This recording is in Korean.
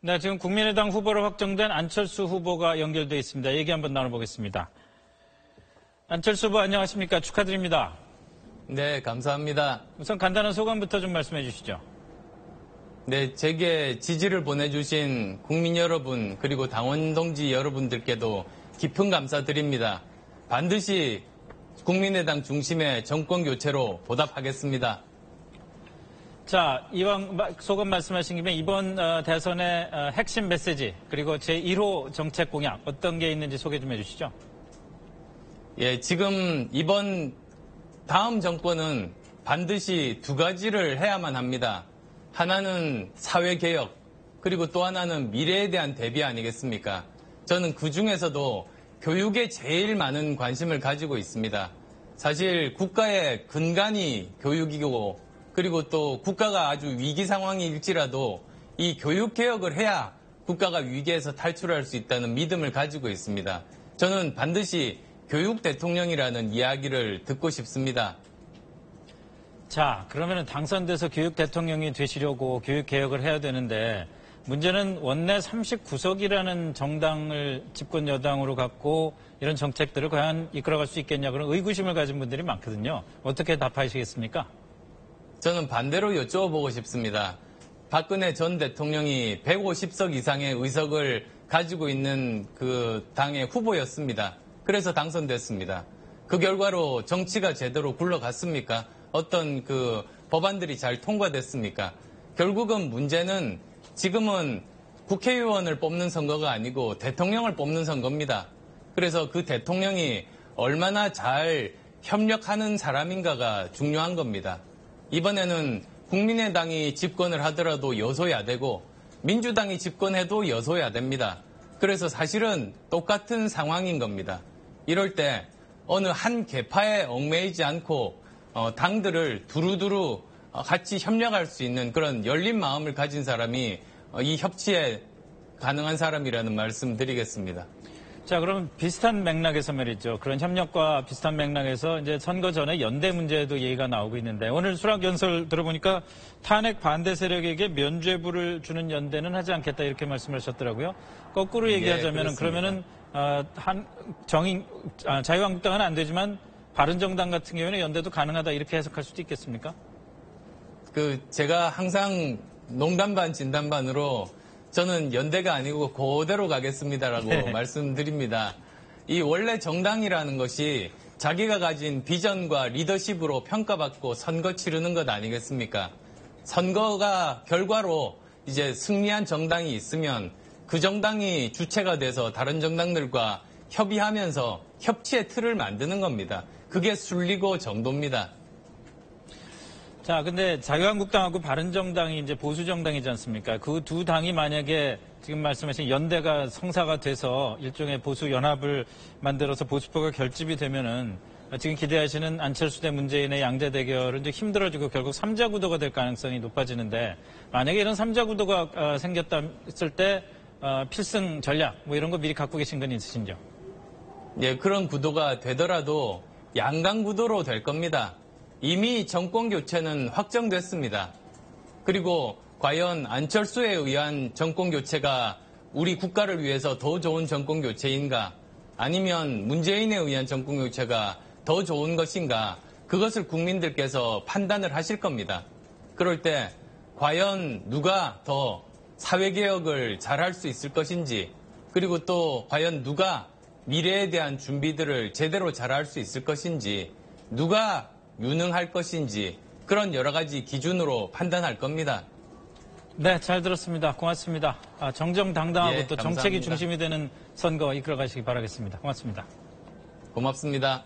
네, 지금 국민의당 후보로 확정된 안철수 후보가 연결되어 있습니다. 얘기 한번 나눠보겠습니다. 안철수 후보 안녕하십니까? 축하드립니다. 네, 감사합니다. 우선 간단한 소감부터 좀 말씀해 주시죠. 네, 제게 지지를 보내주신 국민 여러분 그리고 당원 동지 여러분들께도 깊은 감사드립니다. 반드시 국민의당 중심의 정권 교체로 보답하겠습니다. 자, 이왕 소감 말씀하신 김에 이번 대선의 핵심 메시지 그리고 제1호 정책 공약 어떤 게 있는지 소개 좀 해주시죠. 예, 지금 다음 정권은 반드시 두 가지를 해야만 합니다. 하나는 사회개혁, 그리고 또 하나는 미래에 대한 대비 아니겠습니까? 저는 그 중에서도 교육에 제일 많은 관심을 가지고 있습니다. 사실 국가의 근간이 교육이고 그리고 또 국가가 아주 위기 상황일지라도 이 교육개혁을 해야 국가가 위기에서 탈출할 수 있다는 믿음을 가지고 있습니다. 저는 반드시 교육 대통령이라는 이야기를 듣고 싶습니다. 자, 그러면 당선돼서 교육 대통령이 되시려고 교육 개혁을 해야 되는데 문제는 원내 39석이라는 정당을 집권 여당으로 갖고 이런 정책들을 과연 이끌어갈 수 있겠냐 그런 의구심을 가진 분들이 많거든요. 어떻게 답하시겠습니까? 저는 반대로 여쭤보고 싶습니다. 박근혜 전 대통령이 150석 이상의 의석을 가지고 있는 그 당의 후보였습니다. 그래서 당선됐습니다. 그 결과로 정치가 제대로 굴러갔습니까? 어떤 그 법안들이 잘 통과됐습니까? 결국은 문제는 지금은 국회의원을 뽑는 선거가 아니고 대통령을 뽑는 선거입니다. 그래서 그 대통령이 얼마나 잘 협력하는 사람인가가 중요한 겁니다. 이번에는 국민의당이 집권을 하더라도 여소야되고 민주당이 집권해도 여소야됩니다. 그래서 사실은 똑같은 상황인 겁니다. 이럴 때 어느 한 계파에 얽매이지 않고 당들을 두루두루 같이 협력할 수 있는 그런 열린 마음을 가진 사람이 이 협치에 가능한 사람이라는 말씀 드리겠습니다. 자, 그럼 비슷한 맥락에서 말이죠. 그런 협력과 비슷한 맥락에서 이제 선거 전에 연대 문제도 얘기가 나오고 있는데 오늘 수락 연설 들어보니까 탄핵 반대 세력에게 면죄부를 주는 연대는 하지 않겠다 이렇게 말씀하셨더라고요. 거꾸로 얘기하자면은 그러면은 자유한국당은 안 되지만 바른정당 같은 경우에는 연대도 가능하다 이렇게 해석할 수도 있겠습니까? 제가 항상 농담 반 진담 반으로 저는 연대가 아니고 그대로 가겠습니다라고 네. 말씀드립니다. 이 원래 정당이라는 것이 자기가 가진 비전과 리더십으로 평가받고 선거 치르는 것 아니겠습니까? 선거가 결과로 이제 승리한 정당이 있으면 그 정당이 주체가 돼서 다른 정당들과 협의하면서 협치의 틀을 만드는 겁니다. 그게 순리고 정도입니다. 자, 근데 자유한국당하고 바른정당이 이제 보수정당이지 않습니까? 그 두 당이 만약에 지금 말씀하신 연대가 성사가 돼서 일종의 보수연합을 만들어서 보수표가 결집이 되면은 지금 기대하시는 안철수 대 문재인의 양대 대결은 이제 힘들어지고 결국 3자 구도가 될 가능성이 높아지는데 만약에 이런 3자 구도가 생겼을 때 필승 전략 뭐 이런 거 미리 갖고 계신 건 있으신지요? 예, 그런 구도가 되더라도 양강 구도로 될 겁니다. 이미 정권 교체는 확정됐습니다. 그리고 과연 안철수에 의한 정권 교체가 우리 국가를 위해서 더 좋은 정권 교체인가 아니면 문재인에 의한 정권 교체가 더 좋은 것인가 그것을 국민들께서 판단을 하실 겁니다. 그럴 때 과연 누가 더 사회개혁을 잘할 수 있을 것인지 그리고 또 과연 누가 미래에 대한 준비들을 제대로 잘할 수 있을 것인지 누가 유능할 것인지 그런 여러 가지 기준으로 판단할 겁니다. 네, 잘 들었습니다. 고맙습니다. 정정당당하고 또 감사합니다. 정책이 중심이 되는 선거 이끌어 가시기 바라겠습니다. 고맙습니다. 고맙습니다.